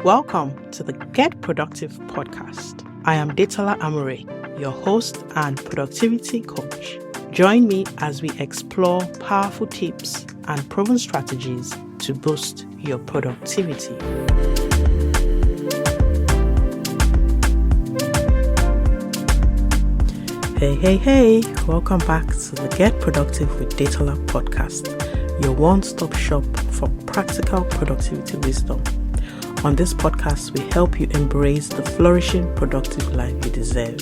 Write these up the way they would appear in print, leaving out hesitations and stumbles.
Welcome to the Get Productive podcast. I am Detola Amore, your host and productivity coach. Join me as we explore powerful tips and proven strategies to boost your productivity. Hey, welcome back to the Get Productive with Detola podcast, your one-stop shop for practical productivity wisdom. On this podcast, we help you embrace the flourishing, productive life you deserve.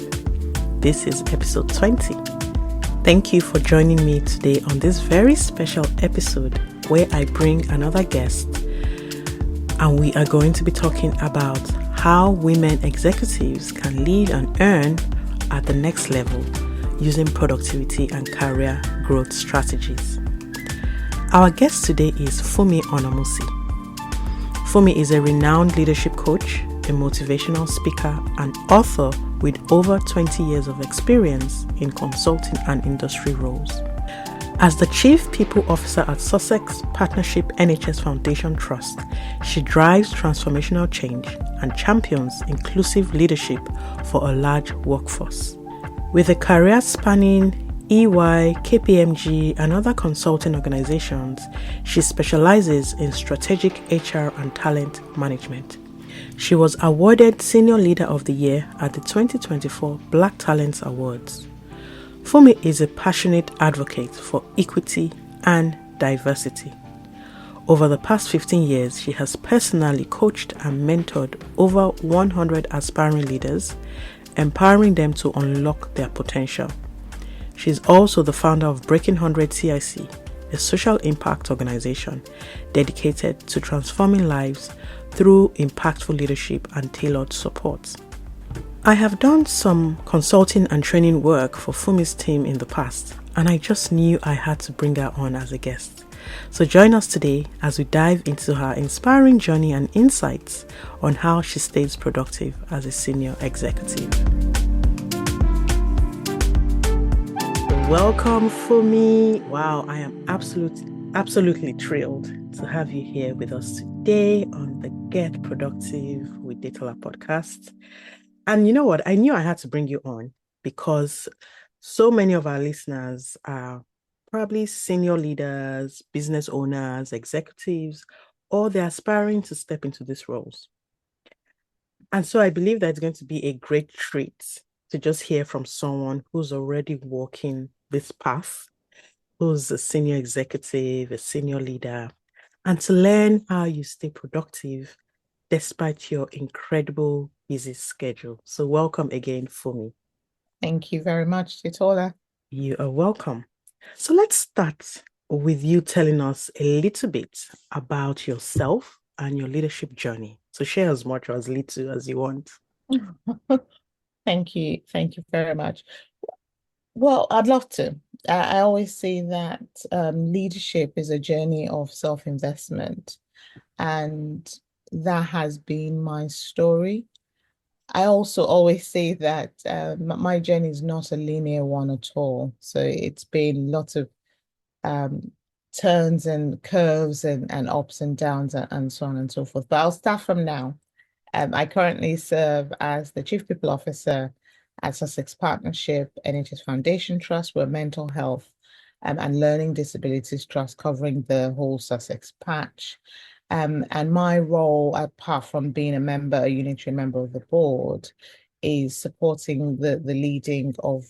This is episode 20. Thank you for joining me today on this very special episode where I bring another guest, and we are going to be talking about how women executives can lead and earn at the next level using productivity and career growth strategies. Our guest today is Funmi Onamusi. Funmi is a renowned leadership coach, a motivational speaker, and author with over 20 years of experience in consulting and industry roles. As the Chief People Officer at Sussex Partnership NHS Foundation Trust, she drives transformational change and champions inclusive leadership for a large workforce. With a career spanning EY, KPMG, and other consulting organizations, she specializes in strategic HR and talent management. She was awarded Senior Leader of the Year at the 2024 Black Talents Awards. Funmi is a passionate advocate for equity and diversity. Over the past 15 years, she has personally coached and mentored over 100 aspiring leaders, empowering them to unlock their potential. She is also the founder of Breaking Hundred CIC, a social impact organization dedicated to transforming lives through impactful leadership and tailored support. I have done some consulting and training work for Funmi's team in the past, and I just knew I had to bring her on as a guest. So join us today as we dive into her inspiring journey and insights on how she stays productive as a senior executive. Welcome, Funmi. Wow, I am absolutely thrilled to have you here with us today on the Get Productive with Detola podcast. And you know what? I knew I had to bring you on because so many of our listeners are probably senior leaders, business owners, executives, or they're aspiring to step into these roles. And so I believe that it's going to be a great treat to just hear from someone who's already walking this path, who's a senior executive, a senior leader, and to learn how you stay productive despite your incredible busy schedule. So welcome again, Funmi. Thank you very much, Titola. You are welcome. So let's start with you telling us a little bit about yourself and your leadership journey. So share as much or as little as you want. Thank you. Thank you very much. Well, I'd love to. I always say that leadership is a journey of self-investment, and that has been my story. I also always say that my journey is not a linear one at all. So it's been lots of turns and curves and ups and downs and so on and so forth. But I'll start from now. I currently serve as the Chief People Officer at Sussex Partnership NHS Foundation Trust. We're mental health and learning disabilities trust covering the whole Sussex patch. And my role, apart from being a unitary member of the board, is supporting the leading of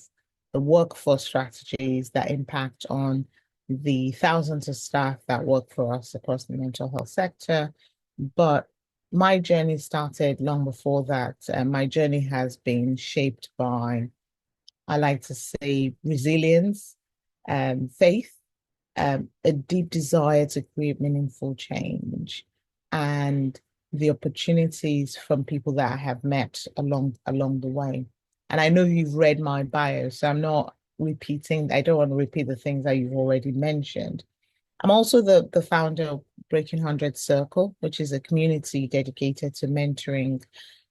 the workforce strategies that impact on the thousands of staff that work for us across the mental health sector. But my journey started long before that. My journey has been shaped by, I like to say, resilience, faith, a deep desire to create meaningful change, and the opportunities from people that I have met along the way. And I know you've read my bio, so I'm not repeating. I don't want to repeat the things that you've already mentioned. I'm also the founder of Breaking Hundred Circle, which is a community dedicated to mentoring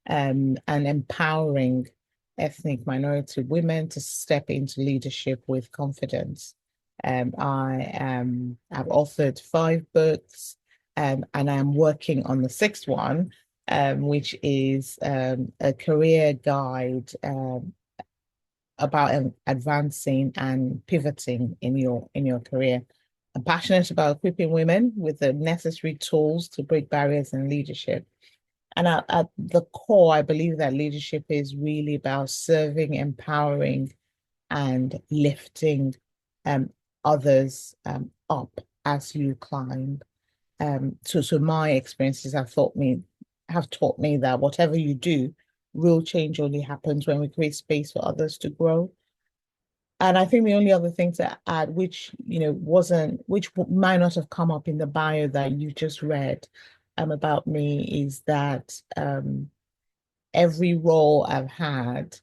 and empowering ethnic minority women to step into leadership with confidence. I've authored 5 books, and I am working on the 6th one. which is a career guide about advancing and pivoting in your career. I'm passionate about equipping women with the necessary tools to break barriers in leadership. And at the core, I believe that leadership is really about serving, empowering, and lifting others up as you climb. So my experiences have taught me that whatever you do, real change only happens when we create space for others to grow. And I think the only other thing to add, which which might not have come up in the bio that you just read, about me, is that every role I've had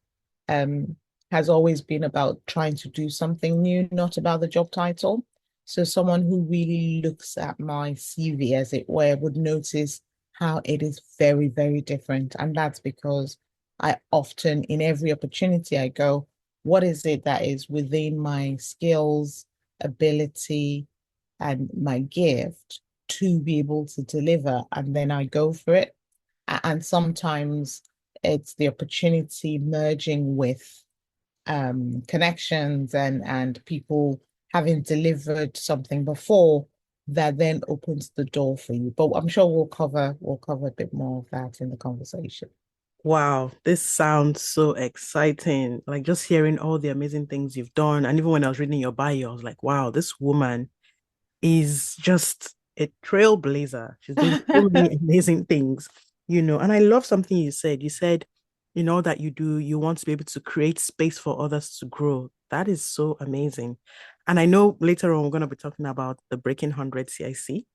um has always been about trying to do something new, not about the job title. So someone who really looks at my CV, as it were, would notice how it is very, very different. And that's because I often, in every opportunity I go, what is it that is within my skills, ability, and my gift to be able to deliver? And then I go for it. And sometimes it's the opportunity merging with connections and people having delivered something before that then opens the door for you. But I'm sure we'll cover a bit more of that in the conversation. Wow, this sounds so exciting. Like just hearing all the amazing things you've done. And even when I was reading your bio, I was like, wow, this woman is just a trailblazer. She's doing so many amazing things, And I love something you said. You said, in all that you do, you want to be able to create space for others to grow. That is so amazing. And I know later on we're going to be talking about the Breaking 100 CIC.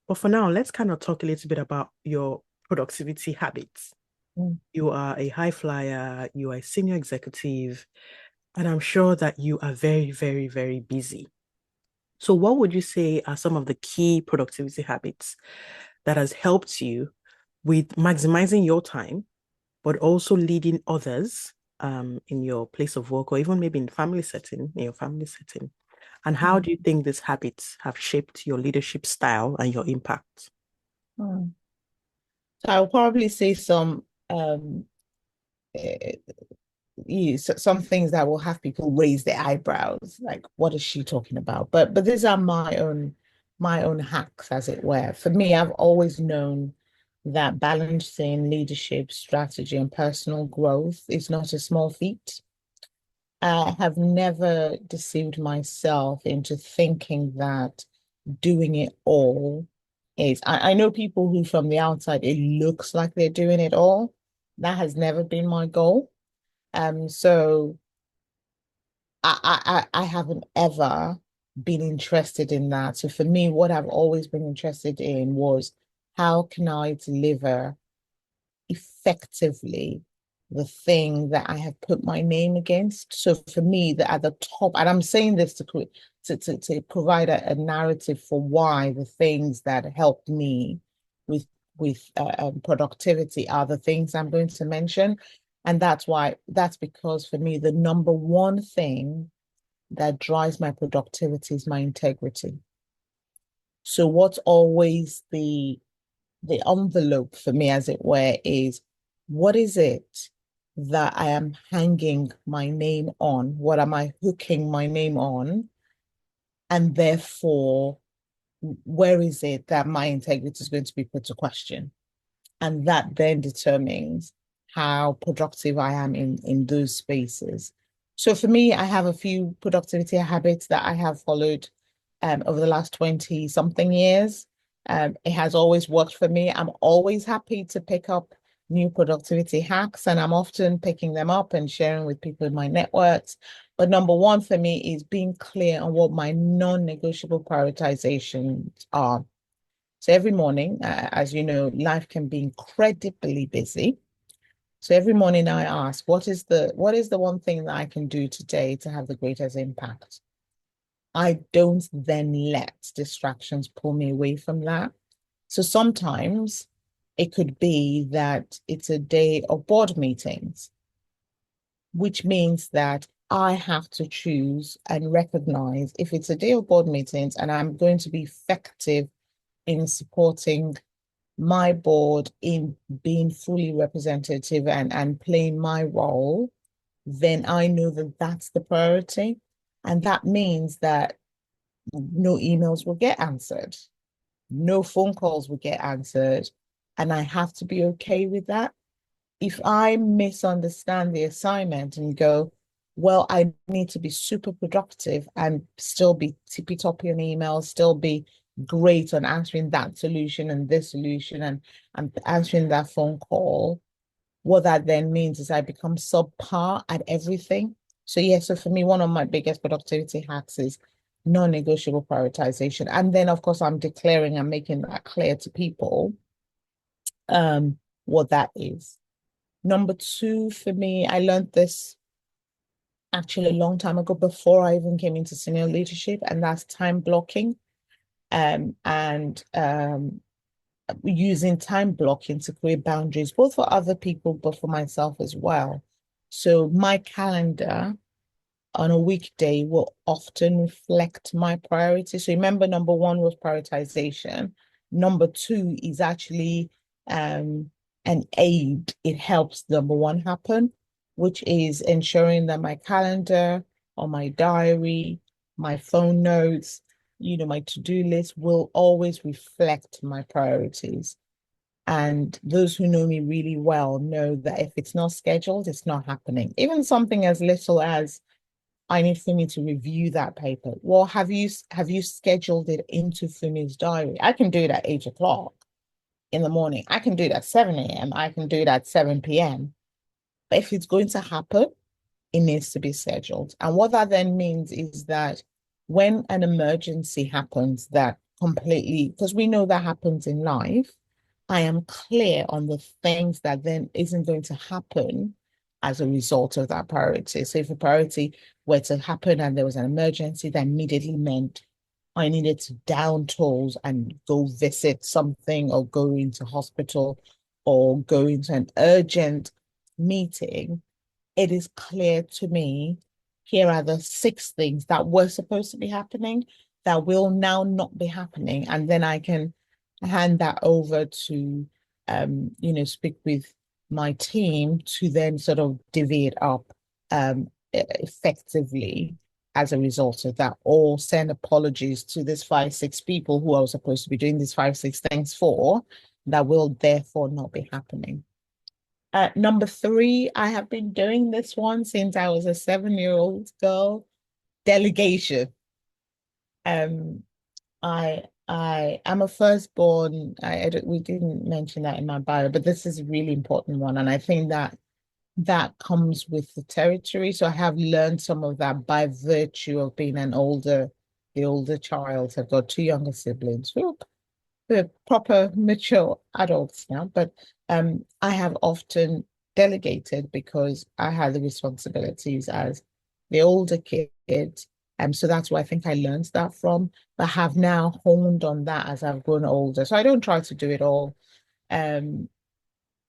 But for now, let's kind of talk a little bit about your productivity habits. Mm. You are a high flyer, you are a senior executive, and I'm sure that you are very, very, very busy. So, what would you say are some of the key productivity habits that has helped you with maximizing your time, but also leading others in your place of work or even maybe in family setting, in your family setting? And how Mm. do you think these habits have shaped your leadership style and your impact? Mm. So I'll probably say some eh, some things that will have people raise their eyebrows, like what is she talking about? But these are my own hacks, as it were. For me, I've always known that balancing leadership, strategy, and personal growth is not a small feat. I have never deceived myself into thinking that doing it all is. I know people who, from the outside, it looks like they're doing it all. That has never been my goal. So I haven't ever been interested in that. So for me, what I've always been interested in was how can I deliver effectively the thing that I have put my name against. So for me, that at the top, and I'm saying this to provide a narrative for why the things that helped me with productivity are the things I'm going to mention. And that's because for me, the number one thing that drives my productivity is my integrity. So what's always the envelope for me, as it were, is what is it that I am hanging my name on? What am I hooking my name on? And therefore, where is it that my integrity is going to be put to question? And that then determines how productive I am in those spaces. So for me, I have a few productivity habits that I have followed over the last 20 something years. It has always worked for me. I'm always happy to pick up new productivity hacks, and I'm often picking them up and sharing with people in my networks. But number one for me is being clear on what my non-negotiable prioritizations are. So every morning, as you know, life can be incredibly busy. So every morning I ask, what is the one thing that I can do today to have the greatest impact? I don't then let distractions pull me away from that. So sometimes it could be that it's a day of board meetings, which means that I have to choose and recognize if it's a day of board meetings and I'm going to be effective in supporting my board in being fully representative and playing my role, then I know that that's the priority. And that means that no emails will get answered, no phone calls will get answered. And I have to be okay with that. If I misunderstand the assignment and go, well, I need to be super productive and still be tippy toppy on emails, still be great on answering that solution and this solution and answering that phone call. What that then means is I become subpar at everything. So, yeah, so for me, one of my biggest productivity hacks is non-negotiable prioritization. And then, of course, I'm declaring and making that clear to people what that is. Number two, for me, I learned this actually a long time ago before I even came into senior leadership, and that's time blocking. And using time blocking to create boundaries, both for other people, but for myself as well. So my calendar on a weekday will often reflect my priorities. So remember, number one was prioritization. Number two is actually an aid. It helps number one happen, which is ensuring that my calendar or my diary, my phone notes, my to-do list will always reflect my priorities. And those who know me really well know that if it's not scheduled, it's not happening. Even something as little as I need Fumi to review that paper. Well, have you scheduled it into Fumi's diary? I can do it at 8 o'clock in the morning. I can do it at 7 a.m. I can do it at 7 p.m. But if it's going to happen, it needs to be scheduled. And what that then means is that when an emergency happens that completely, because we know that happens in life, I am clear on the things that then isn't going to happen as a result of that priority. So if a priority were to happen and there was an emergency, that immediately meant I needed to down tools and go visit something or go into hospital or go into an urgent meeting, it is clear to me, here are the 6 things that were supposed to be happening that will now not be happening. And then I can hand that over to, speak with my team to then sort of divvy it up effectively as a result of that, or send apologies to these 5, 6 people who I was supposed to be doing these 5, 6 things for that will therefore not be happening. Number three, I have been doing this one since I was a 7-year-old girl, delegation. I am a firstborn. We didn't mention that in my bio, but this is a really important one. And I think that comes with the territory. So I have learned some of that by virtue of being the older child. I've got 2 younger siblings. Whoop, we're proper mature adults now, but I have often delegated because I had the responsibilities as the older kid. So that's where I think I learned that from, but have now honed on that as I've grown older. So I don't try to do it all. Um,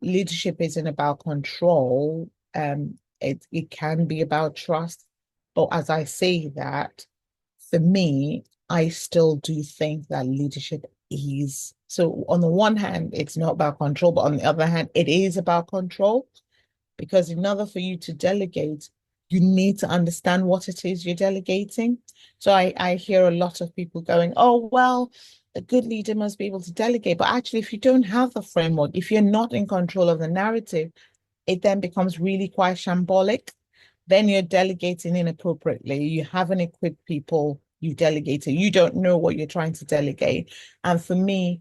Leadership isn't about control. It can be about trust. But as I say that, for me, I still do think that leadership is. So on the one hand, it's not about control, but on the other hand, it is about control. Because in order for you to delegate, you need to understand what it is you're delegating. So I hear a lot of people going, oh, well, a good leader must be able to delegate. But actually, if you don't have the framework, if you're not in control of the narrative, it then becomes really quite shambolic. Then you're delegating inappropriately. You haven't equipped people you delegated. You don't know what you're trying to delegate. And for me,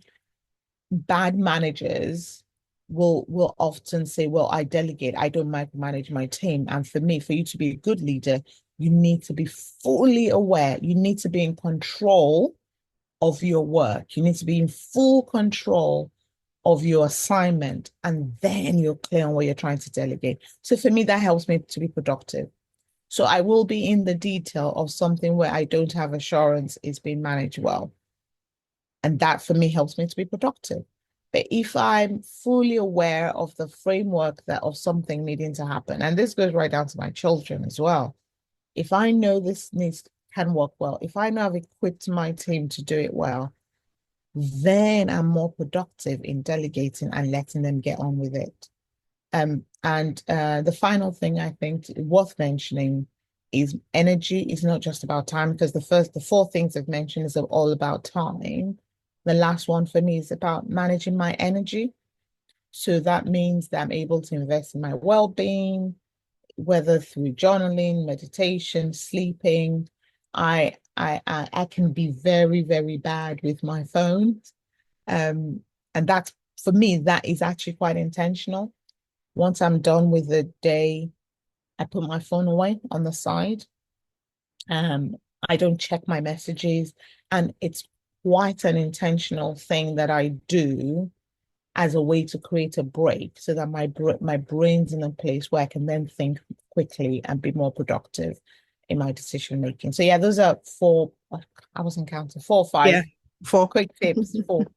bad managers will often say, well, I delegate, I don't micromanage my team. And for me, for you to be a good leader, you need to be fully aware. You need to be in control of your work. You need to be in full control of your assignment, and then you're clear on what you're trying to delegate. So for me, that helps me to be productive. So I will be in the detail of something where I don't have assurance it's being managed well. And that for me helps me to be productive. But if I'm fully aware of the framework that of something needing to happen, and this goes right down to my children as well. If I know this can work well, if I know I've equipped my team to do it well, then I'm more productive in delegating and letting them get on with it. And the final thing I think worth mentioning is energy is not just about time, because the four things I've mentioned is all about time. The last one for me is about managing my energy. So that means that I'm able to invest in my well-being, whether through journaling, meditation, sleeping. I can be very, very bad with my phone. Um, and that's for me, that is actually quite intentional. Once I'm done with the day, I put my phone away on the side. Um, I don't check my messages, and it's quite an intentional thing that I do as a way to create a break so that my brain's in a place where I can then think quickly and be more productive in my decision making. So yeah, those are four, I wasn't counting, four or Yeah. five For quick tips for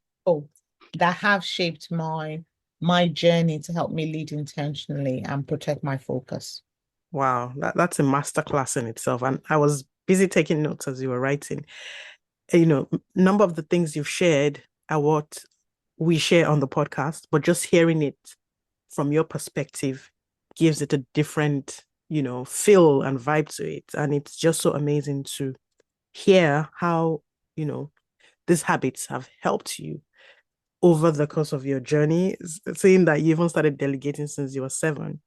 that have shaped my journey to help me lead intentionally and protect my focus. wow, that's a masterclass in itself. And I was busy taking notes as you were writing. Number of the things you've shared are what we share on the podcast, but just hearing it from your perspective gives it a different, feel and vibe to it. And it's just so amazing to hear how, you know, these habits have helped you over the course of your journey, saying that you even started delegating since you were 7.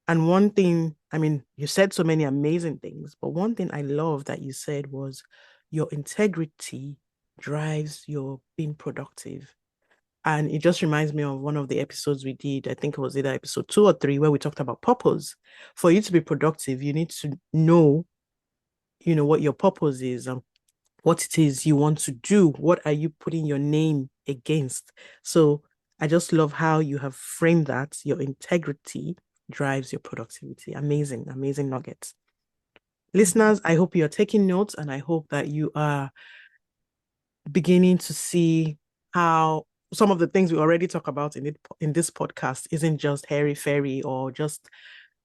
And one thing, I mean, you said so many amazing things, but one thing I love that you said was your integrity drives your being productive. And it just reminds me of one of the episodes we did. I think it was either episode 2 or 3, where we talked about purpose. For you to be productive, you need to know, what your purpose is and what it is you want to do. What are you putting your name against? So I just love how you have framed that. Your integrity drives your productivity. Amazing, amazing nuggets. Listeners, I hope you're taking notes, and I hope that you are beginning to see how some of the things we already talk about in this podcast isn't just hairy fairy or just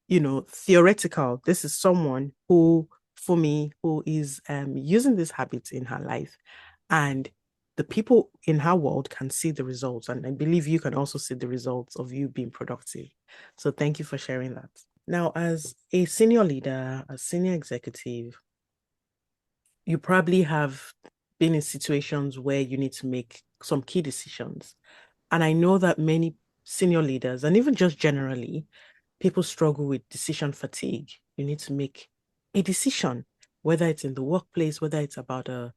theoretical. This is someone who, for me, who is using these habits in her life, and the people in her world can see the results. And I believe you can also see the results of you being productive. So thank you for sharing that. Now, as a senior leader, a senior executive, you probably have been in situations where you need to make some key decisions. And I know that many senior leaders, and even just generally, people struggle with decision fatigue. You need to make a decision, whether it's in the workplace, whether it's about a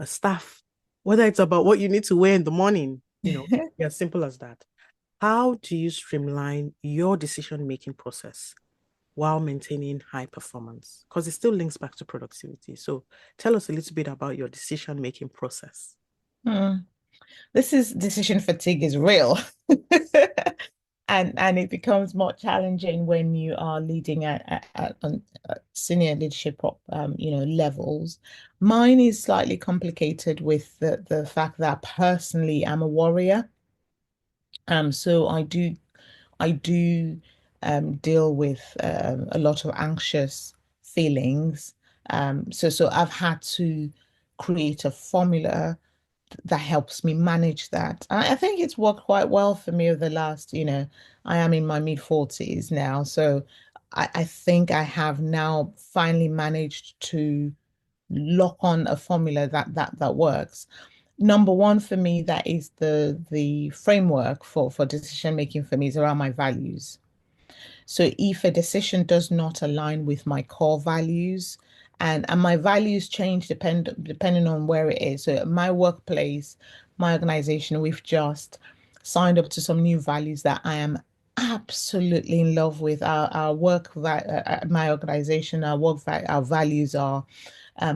staff, whether it's about what you need to wear in the morning, as simple as that. How do you streamline your decision making process while maintaining high performance? Because it still links back to productivity. So tell us a little bit about your decision making process. Hmm. This is decision fatigue is real. And it becomes more challenging when you are leading at senior leadership levels. Mine is slightly complicated with the fact that personally I'm a warrior. So I do deal with a lot of anxious feelings. So I've had to create a formula that helps me manage that. I think it's worked quite well for me over the last, I am in my mid 40s now. So I think I have now finally managed to lock on a formula that works. Number one for me, that is the framework for decision making for me is around my values. So if a decision does not align with my core values, and my values change depending on where it is. So at my workplace, my organization, we've just signed up to some new values that I am absolutely in love with. Our work at my organization, our values are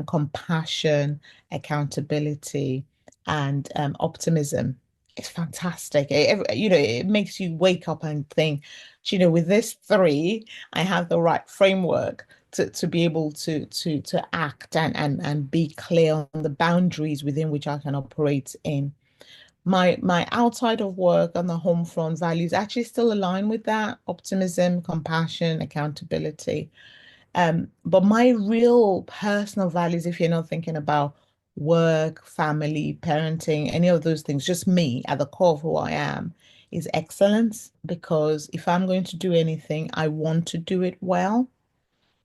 compassion, accountability, and optimism. It's fantastic. It makes you wake up and think, with this three, I have the right framework to be able to act and be clear on the boundaries within which I can operate in. My outside of work on the home front values actually still align with that optimism, compassion, accountability. But my real personal values, if you're not thinking about work, family, parenting, any of those things, just me at the core of who I am, is excellence. Because if I'm going to do anything, I want to do it well.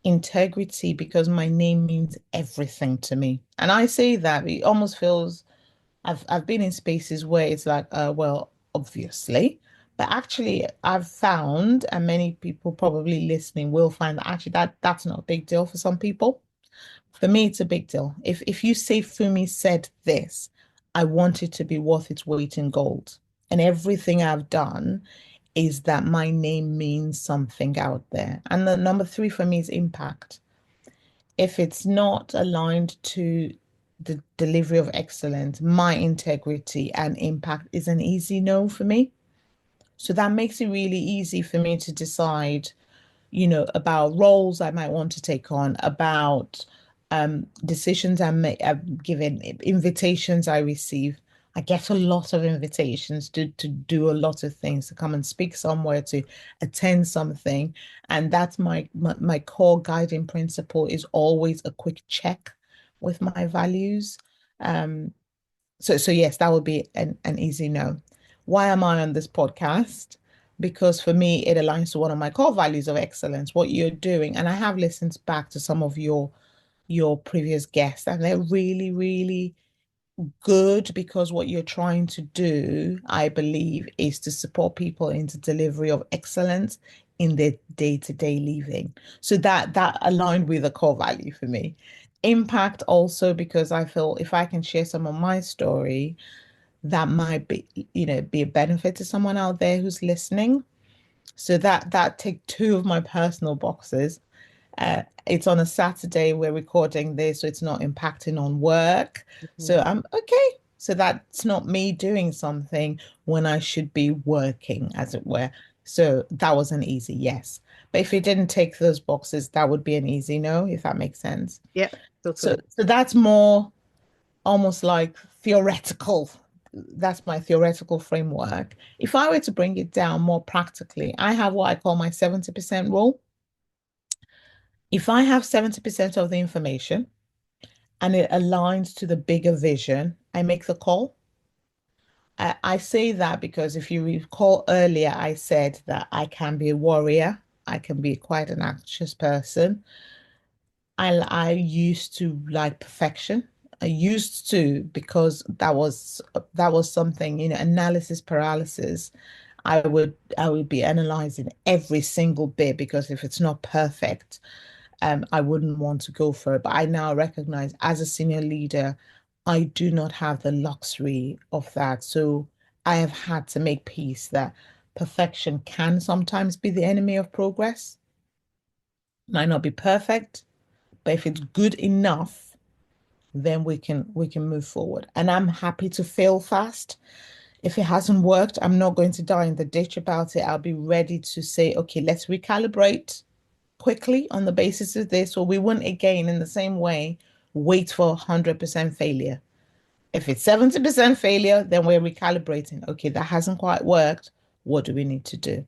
Integrity, because my name means everything to me. And I say that it almost feels I've been in spaces where it's like, well, obviously, but actually I've found, and many people probably listening will find that actually that's not a big deal for some people. For me, it's a big deal. If you say Fumi said this, I want it to be worth its weight in gold. And everything I've done is that my name means something out there. And the number three for me is impact. If it's not aligned to the delivery of excellence, my integrity and impact is an easy no for me. So that makes it really easy for me to decide, about roles I might want to take on, about decisions I'm given, invitations I receive. I get a lot of invitations to do a lot of things, to come and speak somewhere, to attend something. And that's my core guiding principle is always a quick check with my values. Um, so yes, that would be an easy no. Why am I on this podcast? Because for me, it aligns to one of my core values of excellence, what you're doing. And I have listened back to some of your previous guests, and they're really, really good because what you're trying to do, I believe, is to support people into delivery of excellence in their day-to-day living. So that aligned with a core value for me. Impact also because I feel if I can share some of my story, that might be a benefit to someone out there who's listening. So that take two of my personal boxes. It's on a Saturday. We're recording this, so it's not impacting on work. So Mhm. I'm okay. So that's not me doing something when I should be working, as it were. So that was an easy yes. But if it didn't take those boxes, that would be an easy no, if that makes sense. Yeah, So totally. so that's more almost like theoretical. That's my theoretical framework. If I were to bring it down more practically, I have what I call my 70% rule. If I have 70% of the information and it aligns to the bigger vision, I make the call. I say that because if you recall earlier, I said that I can be a warrior. I can be quite an anxious person. I used to like perfection. I used to because that was something, analysis paralysis. I would be analyzing every single bit because if it's not perfect, I wouldn't want to go for it. But I now recognize as a senior leader, I do not have the luxury of that. So I have had to make peace that perfection can sometimes be the enemy of progress. Might not be perfect, but if it's good enough, then we can move forward. And I'm happy to fail fast. If it hasn't worked, I'm not going to die in the ditch about it. I'll be ready to say, okay, let's recalibrate quickly on the basis of this, or we wouldn't again in the same way wait for 100% failure. If it's 70% failure, then we're recalibrating. Okay, that hasn't quite worked. What do we need to do?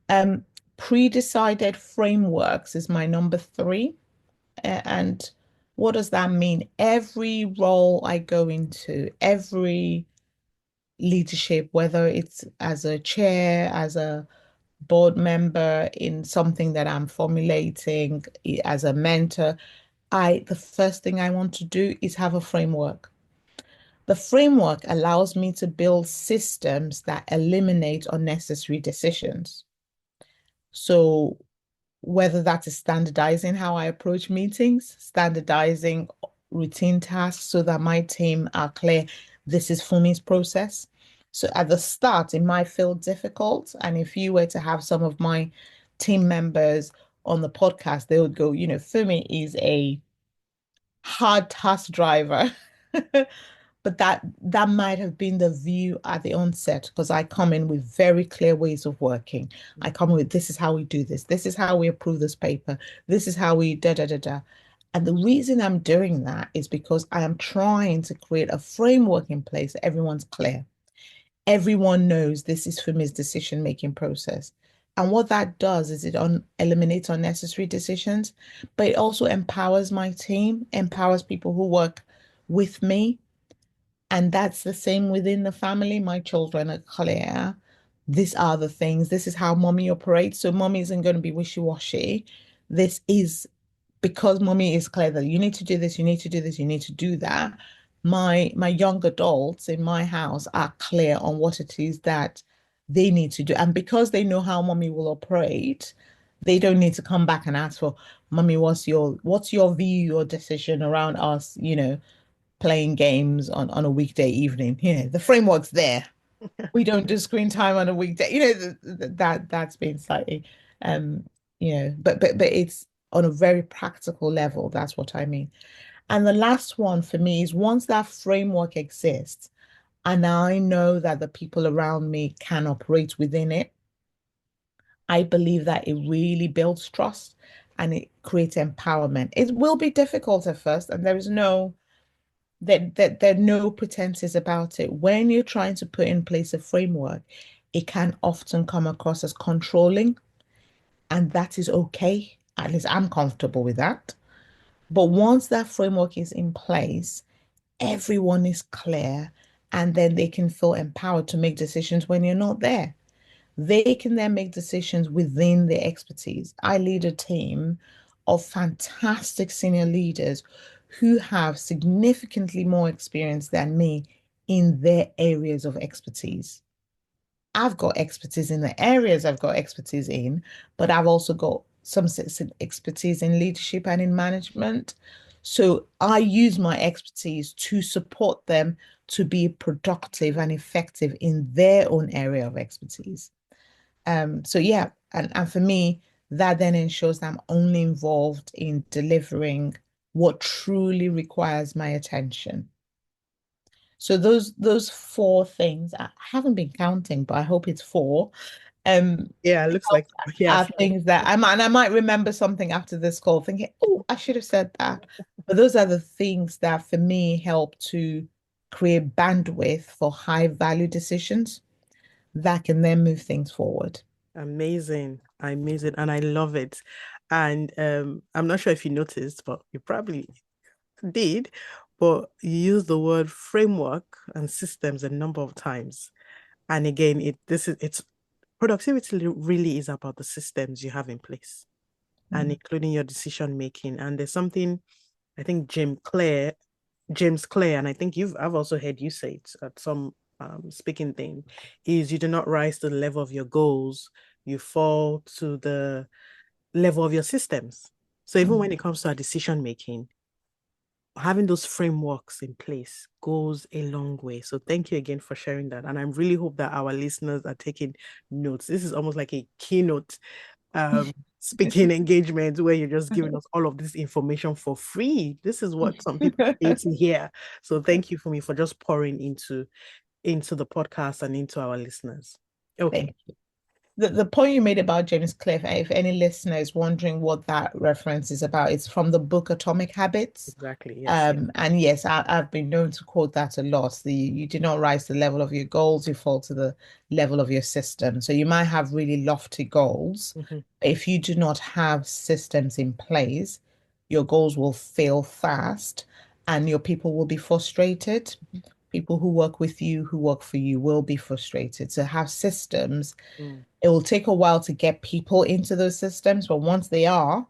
Um, Pre-decided frameworks is my number three. And what does that mean? Every role I go into, every leadership, whether it's as a chair, as a board member in something that I'm formulating as a mentor, the first thing I want to do is have a framework. The framework allows me to build systems that eliminate unnecessary decisions. So whether that is standardizing how I approach meetings, standardizing routine tasks so that my team are clear, this is Fumi's process. So at the start, it might feel difficult. And if you were to have some of my team members on the podcast, they would go, Fumi is a hard task driver. But that might have been the view at the onset because I come in with very clear ways of working. I come in with this is how we do this. This is how we approve this paper. This is how we da da da da. And the reason I'm doing that is because I am trying to create a framework in place that everyone's clear. Everyone knows this is Fumi's decision-making process. And what that does is it eliminates unnecessary decisions, but it also empowers my team, empowers people who work with me. And that's the same within the family. My children are clear. These are the things. This is how mommy operates. So mommy isn't going to be wishy-washy. This is because mommy is clear that you need to do this, you need to do this, you need to do that. My young adults in my house are clear on what it is that they need to do. And because they know how mommy will operate, they don't need to come back and ask for, mommy, what's your view, your decision around us, playing games on a weekday evening. The framework's there. We don't do screen time on a weekday. That's been slightly, um, but it's on a very practical level. That's what I mean. And the last one for me is once that framework exists, and I know that the people around me can operate within it, I believe that it really builds trust and it creates empowerment. It will be difficult at first, and there are no pretenses about it. When you're trying to put in place a framework, it can often come across as controlling, and that is okay. At least I'm comfortable with that. But once that framework is in place, everyone is clear, and then they can feel empowered to make decisions when you're not there. They can then make decisions within their expertise. I lead a team of fantastic senior leaders who have significantly more experience than me in their areas of expertise. I've got expertise in the areas I've got expertise in, but I've also got some expertise in leadership and in management. So I use my expertise to support them to be productive and effective in their own area of expertise. So yeah, and for me, that then ensures that I'm only involved in delivering what truly requires my attention. So those four things, I haven't been counting, but I hope it's four. Um, Yeah, it looks like yeah. are things that I might remember something after this call, thinking, oh, I should have said that. But those are the things that for me help to create bandwidth for high value decisions that can then move things forward. Amazing, amazing, and I love it. And I'm not sure if you noticed, but you probably did, but you use the word framework and systems a number of times. And again, it's productivity really is about the systems you have in place and Mm. including your decision making. And there's something I think James Clear, and I think I've also heard you say it at some speaking thing, is you do not rise to the level of your goals, you fall to the level of your systems. So even Mm. when it comes to our decision making, having those frameworks in place goes a long way. So thank you again for sharing that. And I really hope that our listeners are taking notes. This is almost like a keynote speaking engagement where you're just giving us all of this information for free. This is what some people pay to hear. So thank you for me for just pouring into the podcast and into our listeners. Okay, Thank you. The point you made about James Clear, if any listener is wondering what that reference is about, it's from the book Atomic Habits. exactly. Yes. And yes, I've been known to quote that a lot. You do not rise to the level of your goals, you fall to the level of your system. So you might have really lofty goals. Mhm. If you do not have systems in place, your goals will fail fast and your people will be frustrated. People who work with you, who work for you, will be frustrated. So have systems. Mm. It will take a while to get people into those systems, but once they are,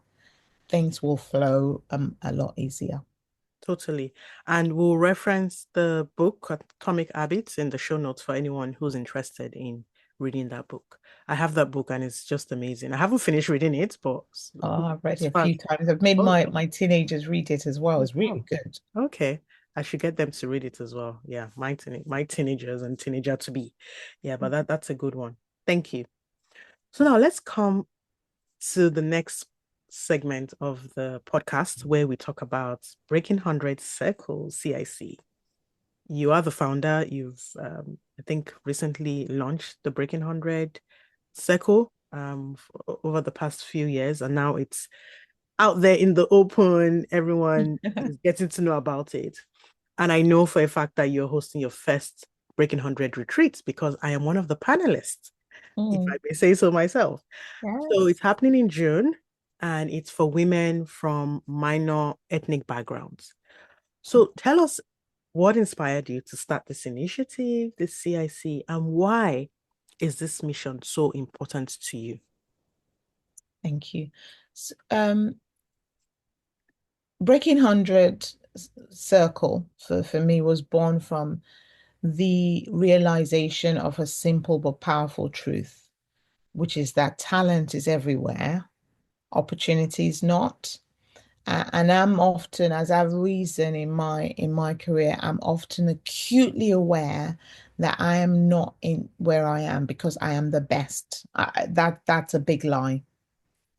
things will flow a lot easier. Totally. And we'll reference the book, Atomic Habits, in the show notes for anyone who's interested in reading that book. I have that book and it's just amazing. I haven't finished reading it, but Oh, I've read as it a far as, few times. I've made oh, my teenagers read it as well. oh, It's really wow. good. Okay. I should get them to read it as well. Yeah, my teenagers and teenager to be. Yeah, but that's a good one. Thank you. So now let's come to the next segment of the podcast where we talk about Breaking Hundred CIC. You are the founder. You've, I think, recently launched the Breaking Hundred Circle over the past few years, and now it's out there in the open. Everyone is getting to know about it. And I know for a fact that you're hosting your first Breaking Hundred retreats because I am one of the panelists, if I Mm, may say so myself. So yes. it's happening in June and it's for women from minor ethnic backgrounds. So tell us what inspired you to start this initiative, this CIC, and why is this mission so important to you? Thank you. Breaking Hundred Circle for me was born from the realization of a simple but powerful truth, which is that talent is everywhere, opportunity is not. And I'm often, as I've reasoned in my career, I'm often acutely aware that I am not in where I am because I am the best. That's a big lie.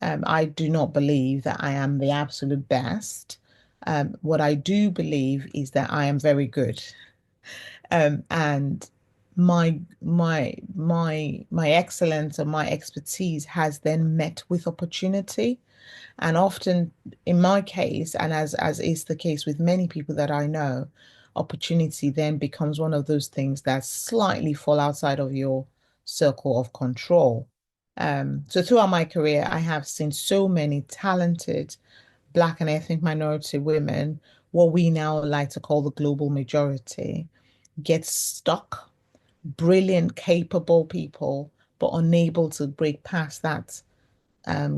I do not believe that I am the absolute best. What I do believe is that I am very good. And my excellence and my expertise has then met with opportunity. And often in my case, and as is the case with many people that I know, opportunity then becomes one of those things that slightly fall outside of your circle of control. So throughout my career, I have seen so many talented Black and ethnic minority women, what we now like to call the global majority, get stuck, brilliant, capable people, but unable to break past that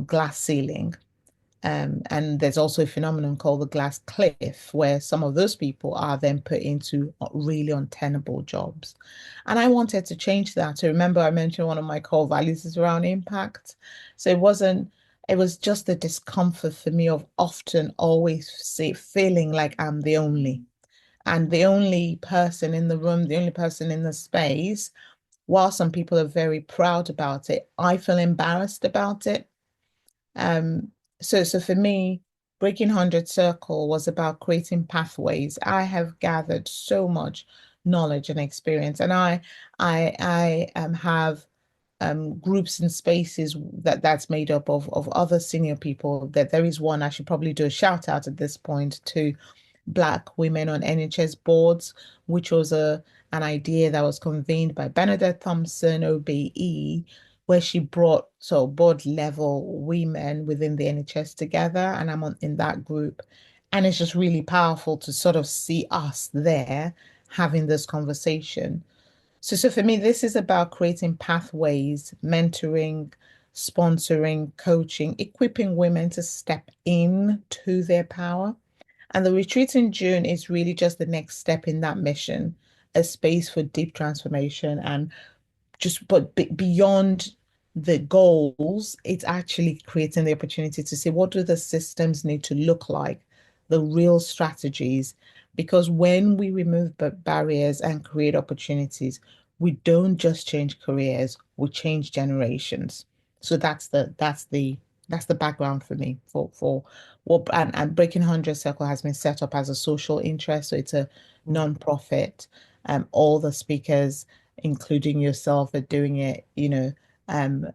glass ceiling. And there's also a phenomenon called the glass cliff, where some of those people are then put into really untenable jobs. And I wanted to change that. So remember, I mentioned one of my core values is around impact. So it was just the discomfort for me of often always feeling like I'm the only and the only person in the room, the only person in the space. While some people are very proud about it, I feel embarrassed about it. Um, so for me, Breaking Hundred Circle was about creating pathways. I have gathered so much knowledge and experience, and I have groups and spaces that's made up of other senior people. That there is one I should probably do a shout out at this point to Black women on NHS boards, which was an idea that was convened by Bernadette Thompson, OBE, where she brought so board level women within the NHS together, and in that group. And it's just really powerful to sort of see us there having this conversation. So for me, this is about creating pathways, mentoring, sponsoring, coaching, equipping women to step into their power. And the retreat in June is really just the next step in that mission, a space for deep transformation and just but beyond the goals, it's actually creating the opportunity to see what do the systems need to look like, the real strategies. Because when we remove barriers and create opportunities, we don't just change careers, we change generations. So that's the background for me for what and Breaking Hundred Circle has been set up as a social interest. So it's a Mm. non-profit. All the speakers including yourself, are doing it, um,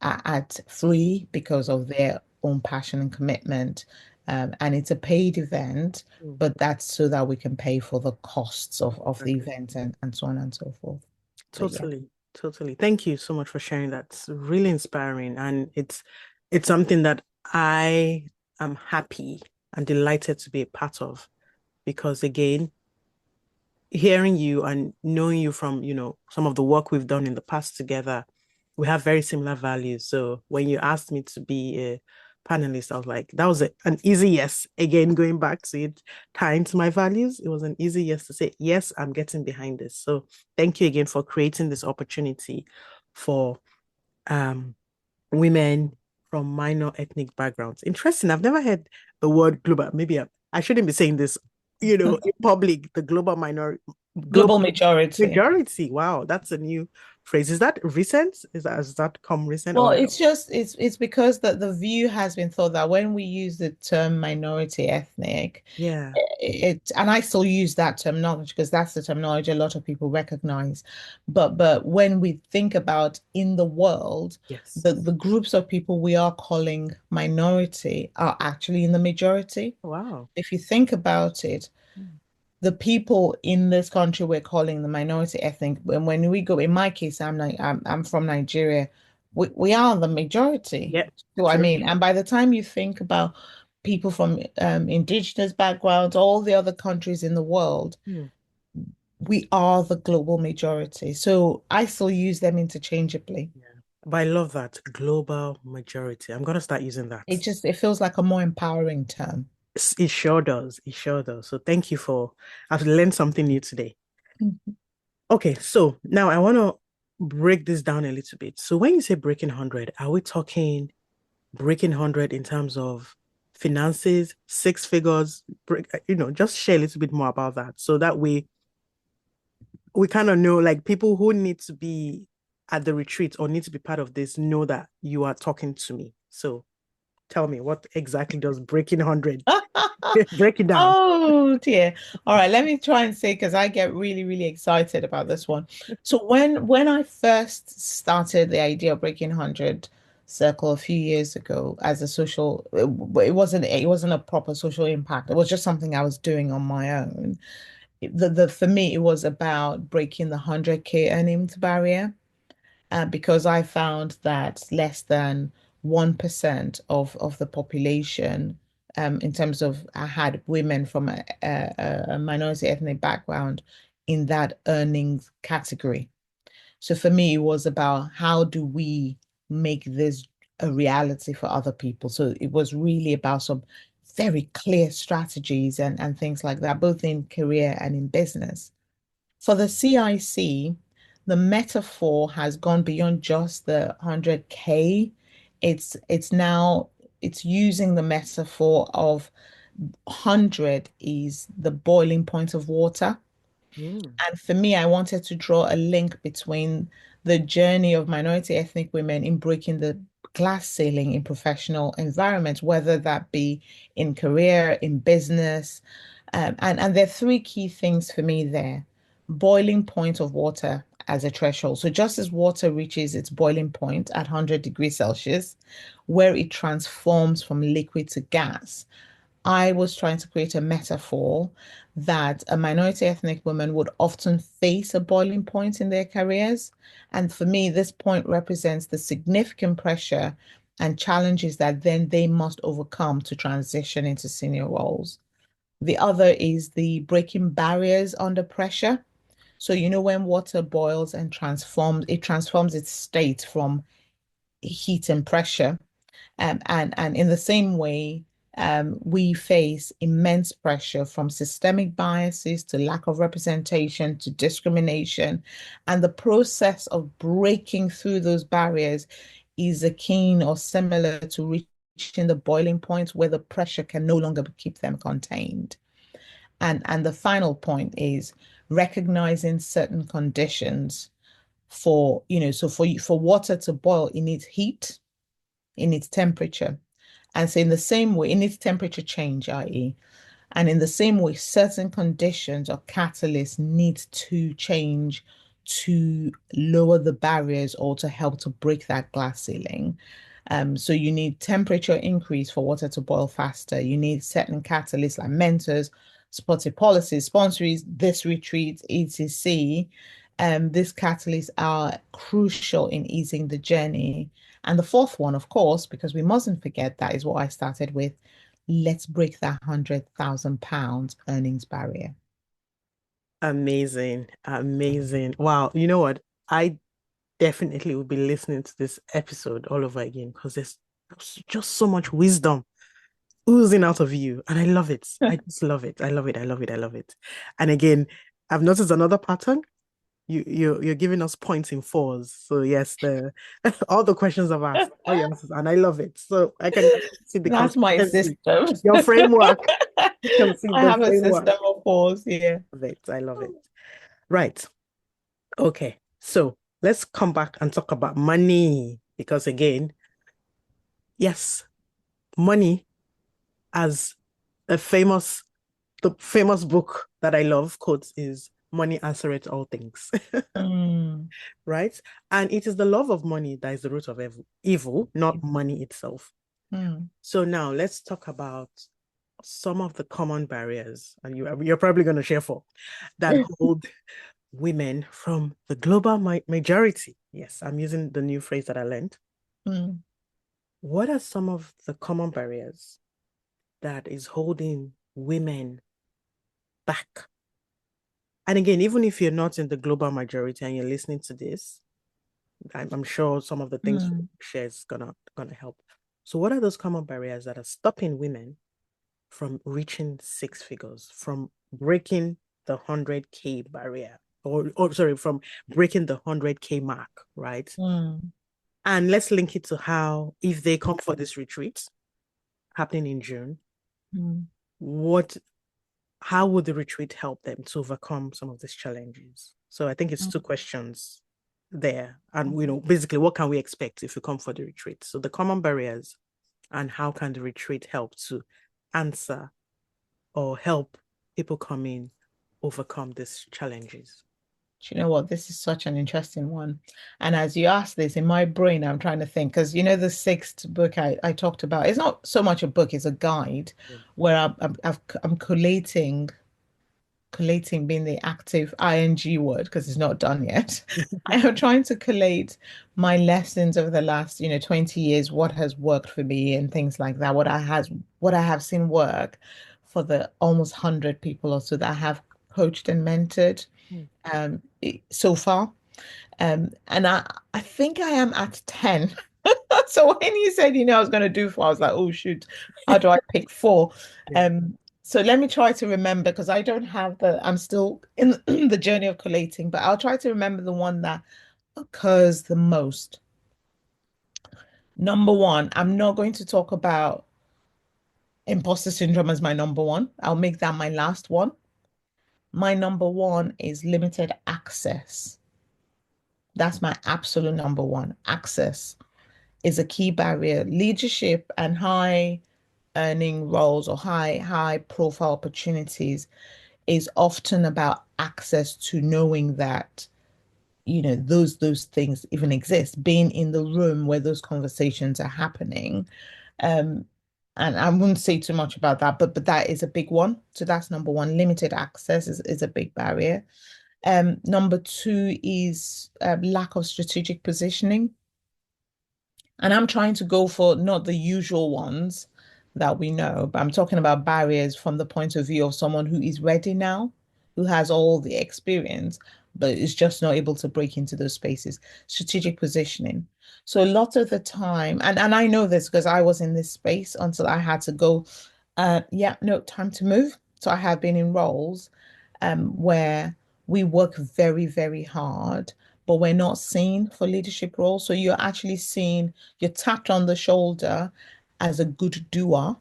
at free because of their own passion and commitment. And it's a paid event, Mm. but that's so that we can pay for the costs of the Exactly. event and so on and so forth. But yeah. Totally, totally. Thank you so much for sharing that. It's really inspiring, and it's something that I am happy and delighted to be a part of because again, hearing you and knowing you from, some of the work we've done in the past together, we have very similar values. So when you asked me to be a panelist, I was like, that was an easy yes. Again, going back to it, tying to my values, it was an easy yes to say, yes, I'm getting behind this. So thank you again for creating this opportunity for um women from minor ethnic backgrounds. Interesting. I've never heard the word global. Maybe I shouldn't be saying this, in public, the global Global majority. majority. Wow, that's a new phrase. Is that recent? Has that come recent Well, or it's because the view has been thought that when we use the term minority ethnic, yeah. and I still use that terminology because that's the terminology a lot of people recognize. But when we think about in the world, Yes. the groups of people we are calling minority are actually in the majority. Wow. If you think about it, Mm. the people in this country we're calling the minority ethnic, when we go, in my case, I'm from Nigeria. We are the majority. Yeah, So I true. mean, and by the time you think about people from indigenous backgrounds, all the other countries in the world, Mm. we are the global majority. So I still use them interchangeably. Yeah. But I love that global majority. I'm gonna start using that. It feels like a more empowering term. It sure does. It sure does. So thank you for, I've learned something new today. Mhm. Okay, so now I want to break this down a little bit. So when you say breaking 100, are we talking breaking 100 in terms of finances, six figures, just share a little bit more about that. So that we kind of know, like, people who need to be at the retreat or need to be part of this know that you are talking to me. So tell me, what exactly does breaking 100 break it down? Oh dear. All right, let me try and say because I get really, really excited about this one. So when I first started the idea of Breaking 100 Circle a few years ago as a social, it wasn't a proper social impact. It was just something I was doing on my own. The for me it was about breaking the 100K earnings barrier, because I found that less than 1% of the population, in terms of I had women from a minority ethnic background in that earnings category. So for me, it was about how do we make this a reality for other people. So it was really about some very clear strategies and things like that, both in career and in business. For the CIC, the metaphor has gone beyond just the 100K. It's now it's using the metaphor of 100 is the boiling point of water. Mm. And for me, I wanted to draw a link between the journey of minority ethnic women in breaking the glass ceiling in professional environments, whether that be in career, in business. And there are three key things for me there. Boiling point of water as a threshold. So just as water reaches its boiling point at 100 degrees Celsius, where it transforms from liquid to gas, I was trying to create a metaphor that a minority ethnic woman would often face a boiling point in their careers. And for me, this point represents the significant pressure and challenges that then they must overcome to transition into senior roles. The other is the breaking barriers under pressure. So, when water boils and it transforms its state from heat and pressure. And in the same way, we face immense pressure from systemic biases to lack of representation to discrimination. And the process of breaking through those barriers is akin or similar to reaching the boiling point where the pressure can no longer keep them contained. And the final point is recognizing certain conditions for, so for water to boil, it needs heat, it needs temperature. And so in the same way, it needs temperature change, i.e. And in the same way, certain conditions or catalysts need to change to lower the barriers or to help to break that glass ceiling. So you need temperature increase for water to boil faster. You need certain catalysts like mentors, supportive policies, sponsories, this retreat, etc. These catalysts are crucial in easing the journey. And the fourth one, of course, because we mustn't forget that is what I started with. Let's break that £100,000 earnings barrier. Amazing. Amazing. Wow. You know what? I definitely will be listening to this episode all over again because there's just so much wisdom oozing out of you. And I love it. I just love it. I love it. I love it. I love it. And again, I've noticed another pattern. You're giving us points in fours. So yes, the all the questions I've asked, all your answers, and I love it. So I can see the That's my consistency, system. your framework. You can see I the have a framework. system of pause, yeah. Love it. I love it. Right. Okay. So let's come back and talk about money because again, yes, money as a the famous book that I love quotes is money answereth all things. Mm, Right? And it is the love of money that is the root of evil, not money itself. mm. So now let's talk about some of the common barriers, and you're probably going to share four that hold women from the global majority. Yes, I'm using the new phrase that I learned. Mm. What are some of the common barriers that is holding women back And again, even if you're not in the global majority and you're listening to this, I'm sure some of the things we Mm, share is gonna help. So what are those common barriers that are stopping women from reaching six figures, from breaking the 100K barrier, or sorry, from breaking the 100K mark, right? mm, And let's link it to how, if they come for this retreat happening in June, mm, what how would the retreat help them to overcome some of these challenges? So I think it's mm. two questions there. And basically what can we expect if we come for the retreat? So the common barriers and how can the retreat help to answer or help people come in overcome these challenges? Do you know what? This is such an interesting one. And as you ask this, in my brain, I'm trying to think, because the sixth book I talked about, it's not so much a book, it's a guide Yeah. where I'm collating being the active ing word because it's not done yet. I am trying to collate my lessons over the last 20 years, what has worked for me and things like that, what I have seen work for the almost 100 people or so that I have coached and mentored Mm. so far. And I think I am at 10. So when you said, I was going to do four, I was like, oh, shoot, how do I pick four? Yeah. So let me try to remember because I don't have I'm still in the journey of collating, but I'll try to remember the one that occurs the most. Number one, I'm not going to talk about imposter syndrome as my number one. I'll make that my last one. My number one is limited access. That's my absolute number one. Access is a key barrier. Leadership and high earning roles or high profile opportunities is often about access to knowing that those things even exist, being in the room where those conversations are happening. um and I wouldn't say too much about that, but that is a big one. So that's number one. Limited access is a big barrier. Number two is lack of strategic positioning. And I'm trying to go for not the usual ones that we know, but I'm talking about barriers from the point of view of someone who is ready now, who has all the experience, but is just not able to break into those spaces. Strategic positioning. So a lot of the time, and I know this because I was in this space until I had to go, yeah, no, time to move. So I have been in roles where we work very, very hard, but we're not seen for leadership roles. So you're actually seen, you're tapped on the shoulder as a good doer,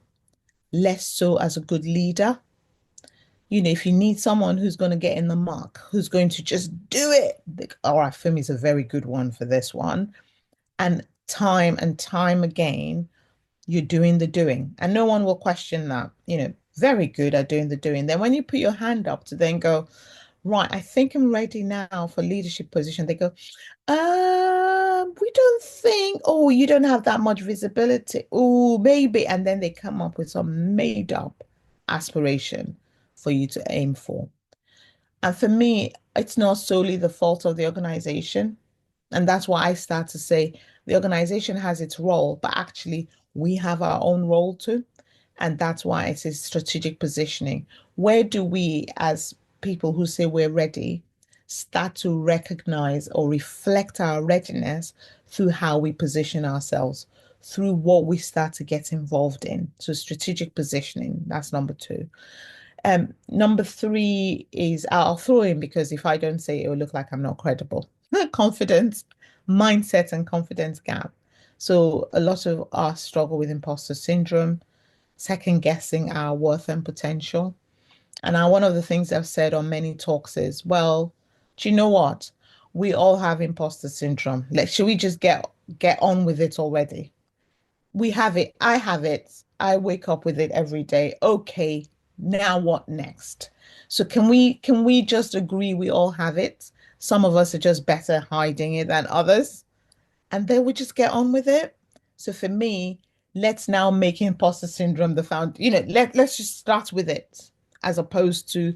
less so as a good leader. If you need someone who's going to get in the muck, who's going to just do it, all right, Fumi is a very good one for this one. And time again, you're doing the doing, and no one will question that. Very good at doing the doing. Then when you put your hand up to then go, right, I think I'm ready now for leadership position. They go, we don't think, oh, you don't have that much visibility. Oh, maybe. And then they come up with some made up aspiration for you to aim for. And for me, it's not solely the fault of the organization. And that's why I start to say the organization has its role, but actually we have our own role too. And that's why it is strategic positioning. Where do we, as people who say we're ready, start to recognize or reflect our readiness through how we position ourselves, through what we start to get involved in? So strategic positioning, that's number two. Number three is I'll throw in because if I don't say it, it will look like I'm not credible. Confidence, mindset, and confidence gap. So a lot of us struggle with imposter syndrome, second guessing our worth and potential. And one of the things I've said on many talks is, well, do you know what? We all have imposter syndrome. Like, should we just get on with it already? We have it. I have it. I wake up with it every day. Okay, now what next? So can we just agree we all have it? Some of us are just better hiding it than others, and then we just get on with it. So for me, let's now make imposter syndrome the found, let's just start with it as opposed to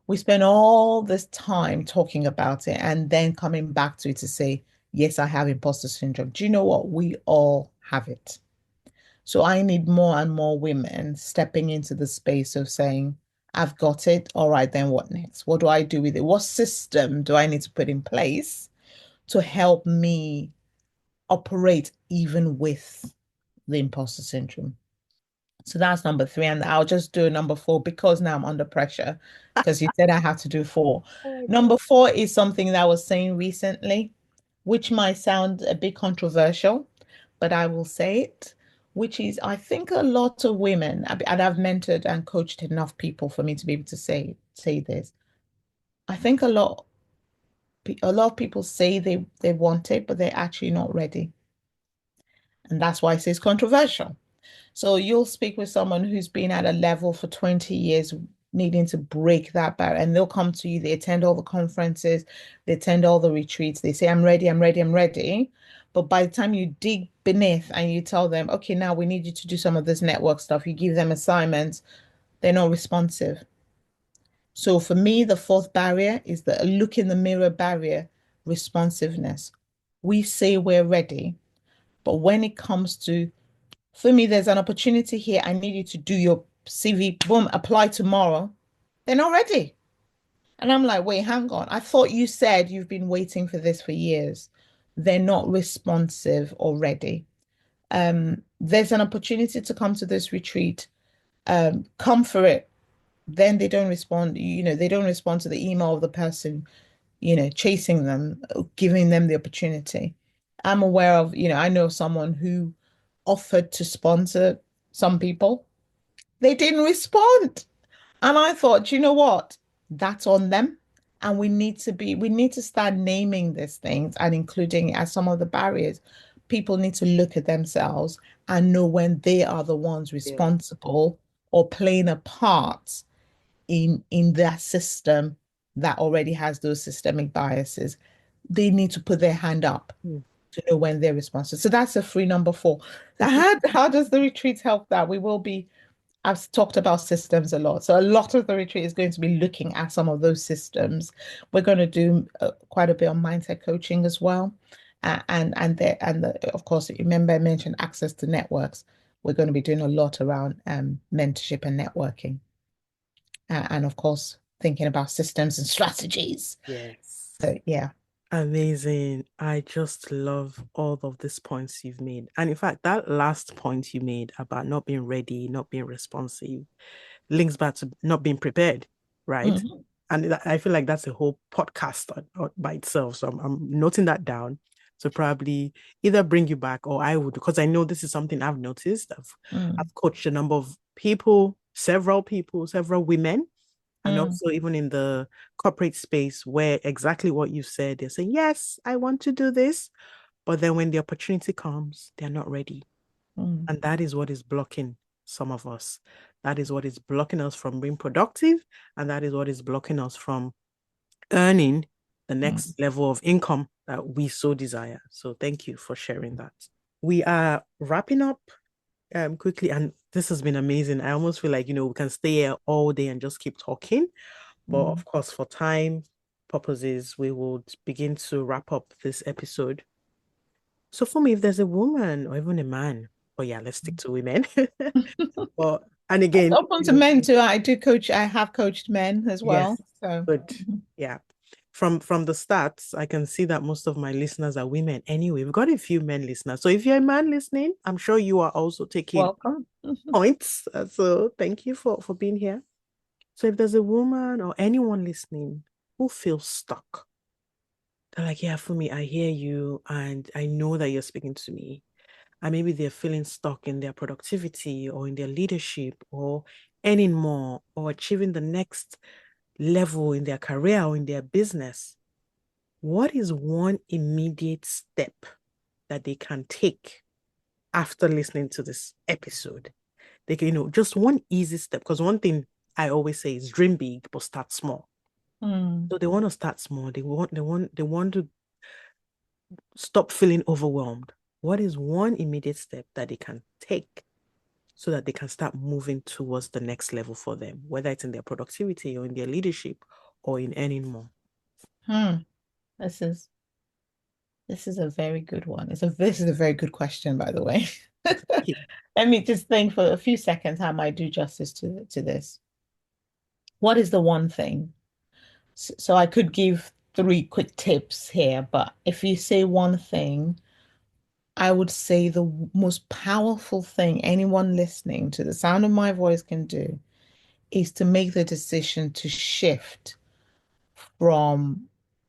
we spend all this time talking about it and then coming back to it to say, yes, I have imposter syndrome. Do you know what? We all have it. So I need more and more women stepping into the space of saying, I've got it. All right, then what next? What do I do with it? What system do I need to put in place to help me operate even with the imposter syndrome? So that's number three. And I'll just do number four because now I'm under pressure because you said I have to do four. Oh my God. Number four is something that I was saying recently, which might sound a bit controversial, but I will say it, which is I think a lot of women, and I've mentored and coached enough people for me to be able to say this. I think a lot of people say they want it, but they're actually not ready. And that's why I say it's controversial. So you'll speak with someone who's been at a level for 20 years, needing to break that barrier, and they'll come to you, they attend all the conferences, they attend all the retreats, they say, I'm ready, I'm ready, I'm ready. But by the time you dig beneath and you tell them, okay, now we need you to do some of this network stuff, you give them assignments, they're not responsive. So for me, the fourth barrier is the look in the mirror barrier, responsiveness. We say we're ready, but when it comes to for me, there's an opportunity here. I need you to do your CV, boom, apply tomorrow. They're not ready. And I'm like, wait, hang on. I thought you said you've been waiting for this for years. They're not responsive or ready. There's an opportunity to come to this retreat. Come for it. Then they don't respond, they don't respond to the email of the person, chasing them, giving them the opportunity. I'm aware of, I know of someone who offered to sponsor some people. They didn't respond. And I thought, you know what? That's on them. And we need to start naming these things and including as some of the barriers. People need to look at themselves and know when they are the ones Yeah. responsible or playing a part in that system that already has those systemic biases. They need to put their hand up Hmm. to know when they're responsible. So that's a free number four. How does the retreat help that? I've talked about systems a lot. So a lot of the retreat is going to be looking at some of those systems. We're going to do quite a bit on mindset coaching as well. Of course, remember I mentioned access to networks. We're going to be doing a lot around mentorship and networking. And of course, thinking about systems and strategies. Yes. So yeah. Amazing. I just love all of these points you've made. And in fact, that last point you made about not being ready, not being responsive, links back to not being prepared, right? Mhm. And I feel like that's a whole podcast by itself. So I'm noting that down to probably either bring you back or I would, because I know this is something I've noticed. I've coached a number of people, several women, and Mm, also even in the corporate space where exactly what you said, they're saying, yes, I want to do this. But then when the opportunity comes, they're not ready. mm, And that is what is blocking some of us. That is what is blocking us from being productive. And that is what is blocking us from earning the mm, next level of income that we so desire. So thank you for sharing that. We are wrapping up quickly, and this has been amazing. I almost feel like, we can stay here all day and just keep talking. But mm, of course, for time purposes, we will begin to wrap up this episode. So for me, if there's a woman or even a man, but yeah, let's stick to women. But and It's again, open to men too. I have coached men as yes, well. So good. Yeah. From the stats, I can see that most of my listeners are women. Anyway, we've got a few men listeners. So if you're a man listening, I'm sure you are also taking welcome. points. So thank you for being here. So if there's a woman or anyone listening who feels stuck, they're like, yeah, for me, I hear you and I know that you're speaking to me. And maybe they're feeling stuck in their productivity or in their leadership or earning more or achieving the next level in their career or in their business. What is one immediate step that they can take after listening to this episode? They can, just one easy step. Because one thing I always say is dream big, but start small. Mm, So they want to start small. They want to stop feeling overwhelmed. What is one immediate step that they can take so that they can start moving towards the next level for them, whether it's in their productivity or in their leadership or in earning more? hmm. This is this is a very good one. This is a very good question, by the way. Yeah. Let me just think for a few seconds how I might do justice to this. What is the one thing? So I could give three quick tips here, but if you say one thing, I would say the most powerful thing anyone listening to the sound of my voice can do is to make the decision to shift from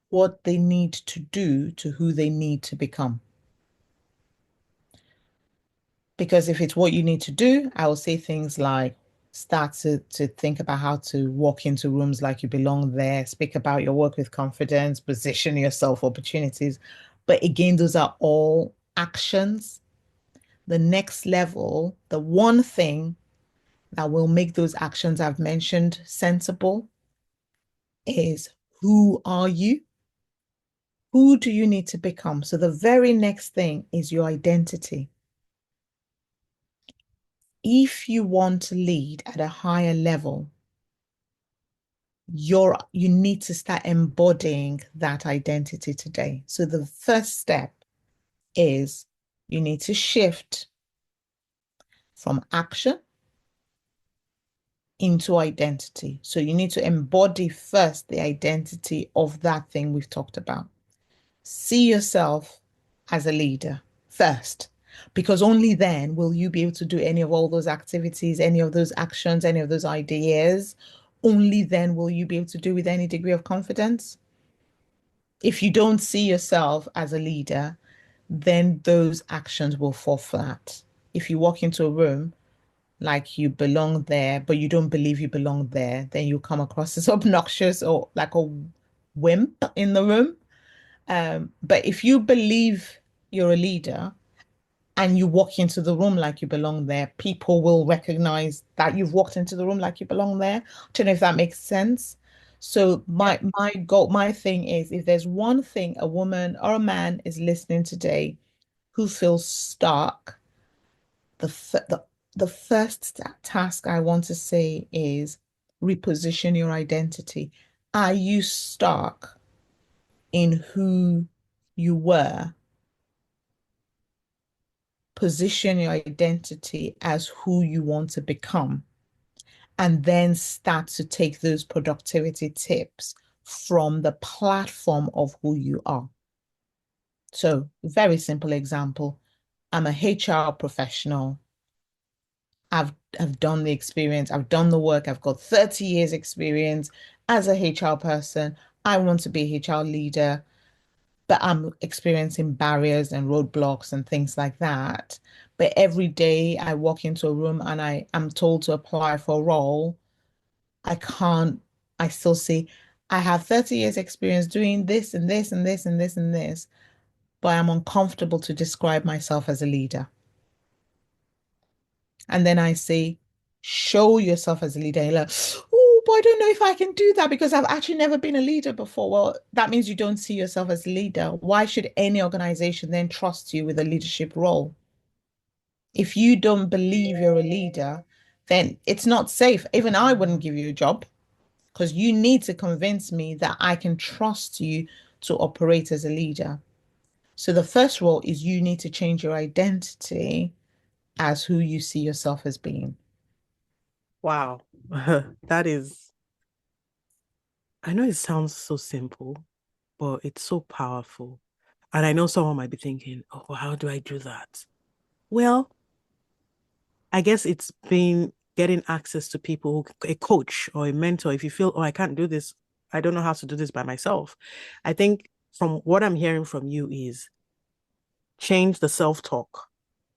what they need to do to who they need to become. Because if it's what you need to do, I will say things like start to think about how to walk into rooms like you belong there, speak about your work with confidence, position yourself for opportunities. But again, those are all actions. The next level, the one thing that will make those actions I've mentioned sensible is who are you? Who do you need to become? So the very next thing is your identity. If you want to lead at a higher level, you need to start embodying that identity today. So the first step is you need to shift from action into identity. So you need to embody first the identity of that thing we've talked about. See yourself as a leader first, because only then will you be able to do any of all those activities, any of those actions, any of those ideas. Only then will you be able to do with any degree of confidence. If you don't see yourself as a leader, then those actions will fall flat. If you walk into a room like you belong there, but you don't believe you belong there, then you come across as obnoxious or like a wimp in the room. But if you believe you're a leader and you walk into the room like you belong there, people will recognize that you've walked into the room like you belong there. I don't know if that makes sense. So Yeah. my goal, my thing is if there's one thing a woman or a man is listening today who feels stuck, the first task I want to say is reposition your identity. Are you stuck in who you were? Position your identity as who you want to become, and then start to take those productivity tips from the platform of who you are. So, very simple example. I'm a HR professional. I've done the experience, I've done the work, I've got 30 years experience as a HR person. I want to be a HR leader, but I'm experiencing barriers and roadblocks and things like that. But every day I walk into a room and I am told to apply for a role, I can't, I still say, I have 30 years experience doing this and this and this and this and this, but I'm uncomfortable to describe myself as a leader. And then I say, show yourself as a leader. You're like, oh, but I don't know if I can do that because I've actually never been a leader before. Well, that means you don't see yourself as a leader. Why should any organization then trust you with a leadership role? If you don't believe you're a leader, then it's not safe. Even I wouldn't give you a job because you need to convince me that I can trust you to operate as a leader. So the first role is you need to change your identity as who you see yourself as being. Wow. That is, I know it sounds so simple, but it's so powerful. And I know someone might be thinking, oh, well, how do I do that? Well, I guess it's been getting access to people, a coach or a mentor. If you feel, oh, I can't do this, I don't know how to do this by myself. I think from what I'm hearing from you is change the self-talk,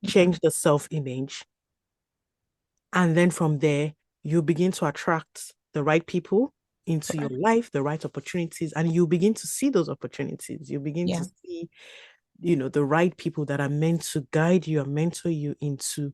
change the self-image. And then from there, you begin to attract the right people into your life, the right opportunities, and you begin to see those opportunities. You begin to Yeah, see, the right people that are meant to guide you and mentor you into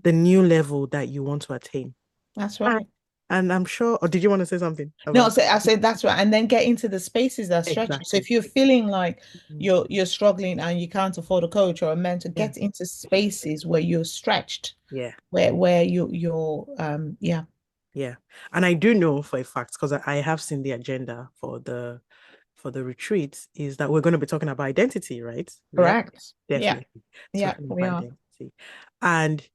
the new level that you want to attain. that's And, right. and I'm sure, or did you want to say something No, about? so I said that's right. And then get into the spaces that stretch you. So Exactly. if you're feeling like Mhm. you're struggling and you can't afford a coach or a mentor, Yeah. get into spaces where you're stretched, Yeah. where you're yeah, Yeah. And I do know for a fact, because I have seen the agenda for the retreat, is that we're going to be talking about identity, right? We are correct. Yeah, definitely yeah, talking we about are. identity. And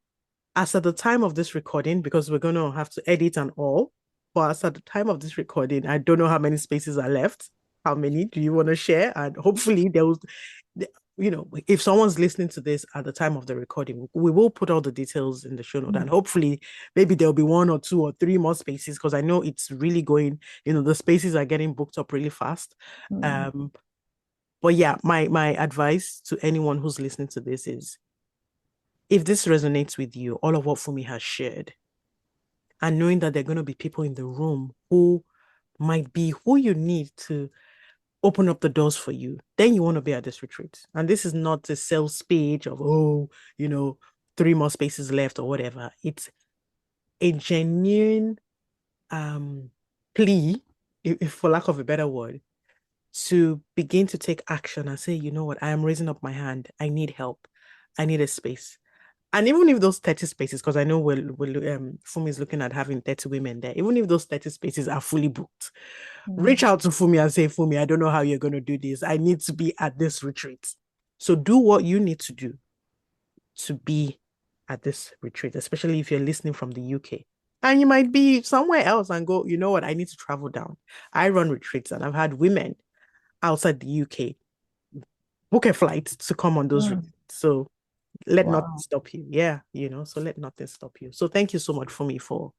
as at the time of this recording, because we're going to have to edit and all, But as at the time of this recording, I don't know how many spaces are left. How many do you want to share? And hopefully there will, if someone's listening to this at the time of the recording, we will put all the details in the show note. And hopefully maybe there'll be 1 or 2 or 3 more spaces, because I know it's really going, the spaces are getting booked up really fast. But yeah, my advice to anyone who's listening to this is, if this resonates with you, all of what Funmi has shared, and knowing that there are going to be people in the room who might be who you need to open up the doors for you, then you want to be at this retreat. And this is not a sales page of, 3 more spaces left or whatever. It's a genuine plea, if for lack of a better word, to begin to take action and say, you know what, I am raising up my hand. I need help. I need a space. And even if those 30 spaces, because I know Funmi is looking at having 30 women there, even if those 30 spaces are fully booked, reach out to Funmi and say, Funmi, I don't know how you're going to do this. I need to be at this retreat. So do what you need to do to be at this retreat, especially if you're listening from the UK. And you might be somewhere else and go, you know what, I need to travel down. I run retreats and I've had women outside the UK book a flight to come on those retreats. So let nothing stop you. Yeah, so let nothing stop you. So thank you so much, Funmi, for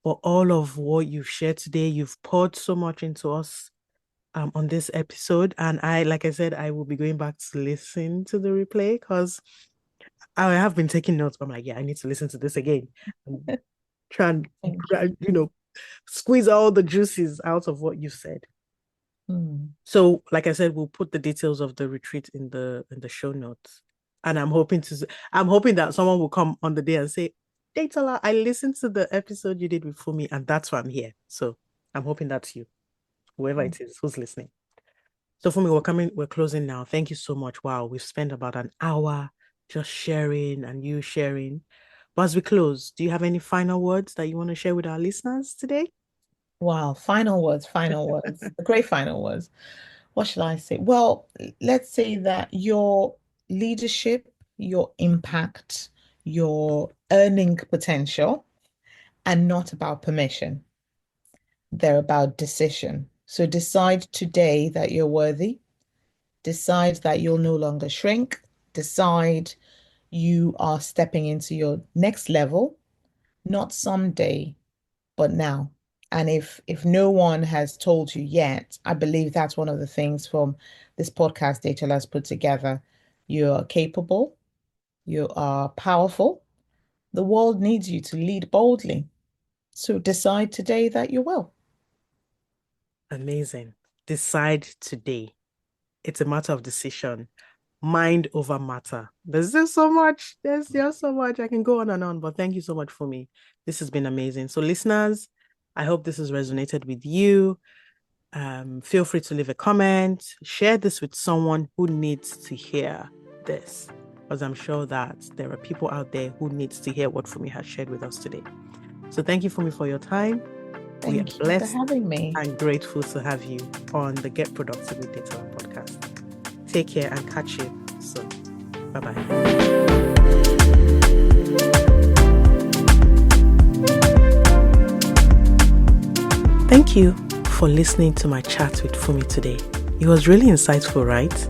all of what you've shared today. You've poured so much into us on this episode. And like I said, I will be going back to listen to the replay, because I have been taking notes, but I'm like, yeah, I need to listen to this again. Try and, squeeze all the juices out of what you said. So, like I said, we'll put the details of the retreat in the show notes. And I'm hoping that someone will come on the day and say, Datola, I listened to the episode you did with Funmi, and that's why I'm here. So I'm hoping that's you, whoever it is who's listening. So Funmi, we're closing now. Thank you so much. Wow, we've spent about an hour just sharing and you sharing. But as we close, do you have any final words that you want to share with our listeners today? Wow, final words, great final words. What should I say? Well, let's say that your leadership, your impact, your earning potential are not about permission. They're about decision. So decide today that you're worthy. Decide that you'll no longer shrink. Decide you are stepping into your next level, not someday, but now. And if no one has told you yet, I believe that's one of the things from this podcast Datola has put together. You're capable, you are powerful. The world needs you to lead boldly. So decide today that you will. Amazing. Decide today. It's a matter of decision. Mind over matter. There's just so much. I can go on and on, but thank you so much, Funmi. This has been amazing. So listeners, I hope this has resonated with you. Feel free to leave a comment. Share this with someone who needs to hear this, because I'm sure that there are people out there who needs to hear what Funmi has shared with us today. So thank you, Funmi, for your time. Thank you for having me. I'm grateful to have you on the Get Productive with Datola podcast. Take care and catch you soon. Bye-bye. Thank you for listening to my chat with Funmi today. It was really insightful, right?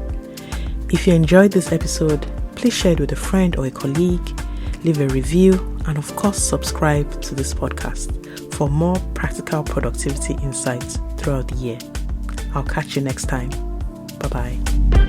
If you enjoyed this episode, please share it with a friend or a colleague, leave a review, and of course, subscribe to this podcast for more practical productivity insights throughout the year. I'll catch you next time. Bye-bye.